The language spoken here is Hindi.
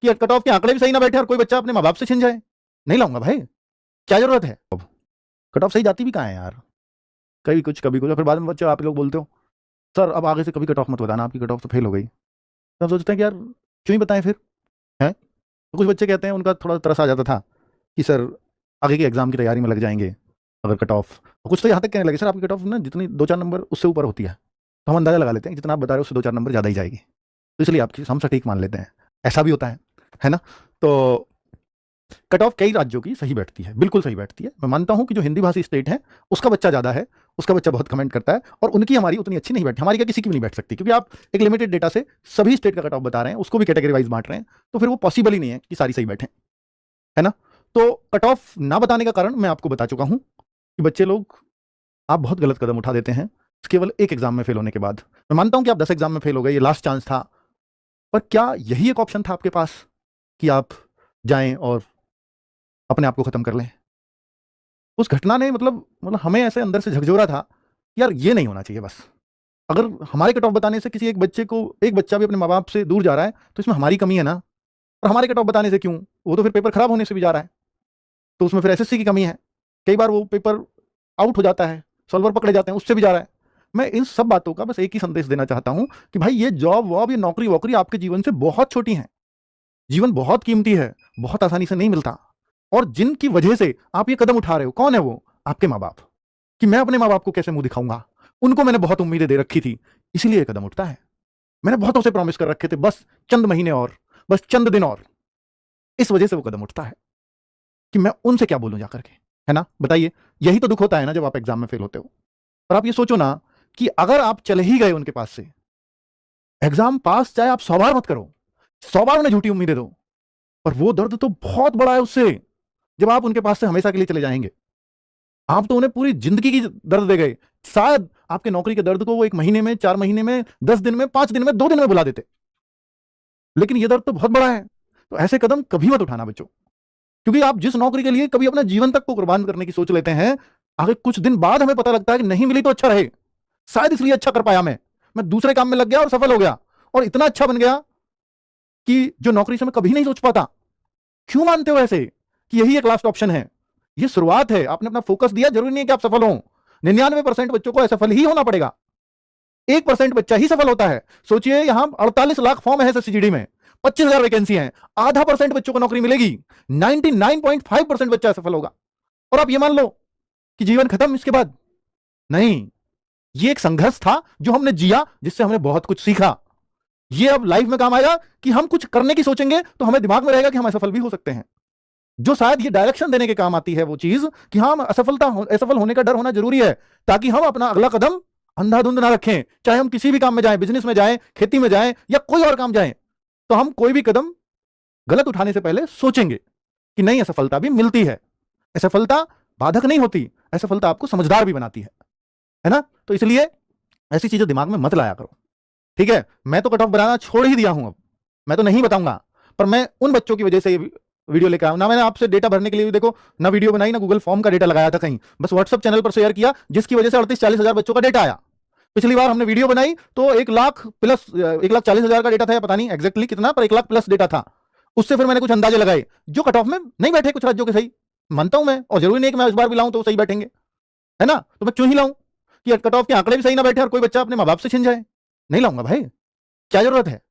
कि कट ऑफ के आंकड़े भी सही ना बैठे और कोई बच्चा अपने माँ बाप से छिन जाए। नहीं लाऊंगा भाई, क्या जरूरत है। कट ऑफ सही जाती भी कहाँ है यार, कभी कुछ कभी कुछ, फिर बाद में बच्चे आप लोग बोलते हो सर अब आगे से कभी कट ऑफ मत बताना, आपकी कट ऑफ तो फेल हो गई। तो हम सोचते हैं कि यार क्यों ही बताएं फिर, हैं। तो कुछ बच्चे कहते हैं, उनका थोड़ा तरस आ जाता था कि सर आगे के एग्जाम की तैयारी में लग जाएंगे अगर कट ऑफ, कुछ तो यहाँ तक कहने लगे सर आपकी कट ऑफ ना जितनी 2-4 नंबर उससे ऊपर होती है तो हम अंदाजा लगा लेते हैं कि जितना आप बता रहे हो उससे 2-4 नंबर ज़्यादा ही जाएगी, तो इसलिए आपकी हम सटीक मान लेते हैं। ऐसा भी होता है ना। तो कट ऑफ कई राज्यों की सही बैठती है, बिल्कुल सही बैठती है। मैं मानता हूं कि जो हिंदी भाषी स्टेट है उसका बच्चा ज़्यादा है, उसका बच्चा बहुत कमेंट करता है, और उनकी हमारी उतनी अच्छी नहीं बैठती, हमारी क्या किसी की भी नहीं बैठ सकती, क्योंकि आप एक लिमिटेड डेटा से सभी स्टेट का कट ऑफ बता रहे हैं, उसको भी कैटेगरी वाइज बांट रहे हैं, तो फिर वो पॉसिबल ही नहीं है कि सारी सही बैठे, है ना। तो कट ऑफ ना बताने का कारण मैं आपको बता चुका हूं कि बच्चे लोग, आप बहुत गलत कदम उठा देते हैं केवल एक एग्जाम में फेल होने के बाद। मैं मानता हूं कि आप 10 एग्जाम में फेल हो गए, ये लास्ट चांस था, पर क्या यही एक ऑप्शन था आपके पास कि आप जाएं और अपने आप को खत्म कर लें। उस घटना ने मतलब हमें ऐसे अंदर से झकझोरा था, यार ये नहीं होना चाहिए बस। अगर हमारे कट ऑफ बताने से किसी एक बच्चे को, एक बच्चा भी अपने माँ बाप से दूर जा रहा है तो इसमें हमारी कमी है ना। और हमारे कट ऑफ बताने से क्यों, वो तो फिर पेपर खराब होने से भी जा रहा है, तो उसमें फिर एसएससी की कमी है, कई बार वो पेपर आउट हो जाता है, सॉल्वर पकड़े जाते हैं, उससे भी जा रहा है। मैं इन सब बातों का बस एक ही संदेश देना चाहता हूं कि भाई ये जॉब वॉब, ये नौकरी वोकरी आपके जीवन से बहुत छोटी है। जीवन बहुत कीमती है, बहुत आसानी से नहीं मिलता। और जिनकी वजह से आप ये कदम उठा रहे हो, कौन है वो? आपके माँ बाप। कि मैं अपने माँ बाप को कैसे मुंह दिखाऊंगा, उनको मैंने बहुत उम्मीदें दे रखी थी, इसीलिए ये कदम उठता है। मैंने बहुतों से प्रॉमिस कर रखे थे, बस चंद महीने और, बस चंद दिन और, इस वजह से वो कदम उठता है कि मैं उनसे क्या बोलूं जाकर के, है ना। बताइए, यही तो दुख होता है ना जब आप एग्जाम में फेल होते हो। और आप ये सोचो ना कि अगर आप चले ही गए उनके पास से, एग्जाम पास चाहे आप 100 बार मत करो, 100 बार उन्हें झूठी उम्मीदें दो, पर वो दर्द तो बहुत बड़ा है उससे, जब आप उनके पास से हमेशा के लिए चले जाएंगे। आप तो उन्हें पूरी जिंदगी की दर्द दे गए। शायद आपके नौकरी के दर्द को वो 1 महीने में, 4 महीने में, 10 दिन में, 5 दिन में, 2 दिन में बुला देते, लेकिन ये दर्द तो बहुत बड़ा है। तो ऐसे कदम कभी मत उठाना बच्चों, क्योंकि आप जिस नौकरी के लिए कभी अपना जीवन तक को कुर्बान करने की सोच लेते हैं, आगे कुछ दिन बाद हमें पता लगता है कि नहीं मिली तो अच्छा रहे, शायद इसलिए अच्छा कर पाया मैं दूसरे काम में लग गया और सफल हो गया, और इतना अच्छा बन गया कि जो नौकरी से मैं कभी नहीं सोच पाता। क्यों मानते हो ऐसे कि यही एक लास्ट ऑप्शन है? ये शुरुआत है, आपने अपना फोकस दिया, जरूरी नहीं है कि आप सफल हो। 99% बच्चों को असफल ही होना पड़ेगा, 1% बच्चा ही सफल होता है। सोचिए, यहां 48 लाख फॉर्म है एसएससीजीडी में, 25,000 वैकेंसी है, आधा % बच्चों को नौकरी मिलेगी, 99.5% बच्चा सफल होगा। और आप ये मान लो कि जीवन खत्म इसके बाद? नहीं, ये एक संघर्ष था जो हमने जिया, जिससे हमने बहुत कुछ सीखा। ये अब लाइफ में काम आएगा कि हम कुछ करने की सोचेंगे तो हमें दिमाग में रहेगा कि हम असफल भी हो सकते हैं। जो शायद ये डायरेक्शन देने के काम आती है वो चीज कि हाँ, असफल होने का डर होना जरूरी है, ताकि हम अपना अगला कदम अंधाधुंध ना रखें। चाहे हम किसी भी काम में जाएं, बिजनेस में जाएं, खेती में जाएं, या कोई और काम जाएं, तो हम कोई भी कदम गलत उठाने से पहले सोचेंगे कि नहीं, असफलता भी मिलती है, असफलता बाधक नहीं होती, असफलता आपको समझदार भी बनाती है ना। तो इसलिए ऐसी चीजें दिमाग में मत लाया करो, ठीक है। मैं तो कट ऑफ बनाना छोड़ ही दिया हूं, अब मैं तो नहीं बताऊंगा, पर मैं उन बच्चों की वजह से वीडियो लेकर आया ना। मैंने आपसे डेटा भरने के लिए भी देखो ना वीडियो बनाई, ना गूगल फॉर्म का डेटा लगाया था कहीं, बस व्हाट्सएप चैनल पर शेयर किया, जिसकी वजह से 38-40 हजार बच्चों का डेटा आया। पिछली बार हमने वीडियो बनाई तो 1 लाख प्लस, 1,40,000 का डेटा था, या पता नहीं एग्जैक्टली कितना, पर 1 लाख प्लस डेटा था। उससे फिर मैंने कुछ अंदाजे लगाए जो कट ऑफ में नहीं बैठे कुछ राज्यों के सही, मानता हूं मैं, और जरूरी नहीं कि मैं इस बार भी लाऊं तो सही बैठेंगे, है ना। तो मैं क्यों ही लाऊं कि कट ऑफ के आंकड़े भी सही ना बैठे और कोई बच्चा अपने माँ बाप से छिन जाए। नहीं लाऊंगा भाई, क्या जरूरत है।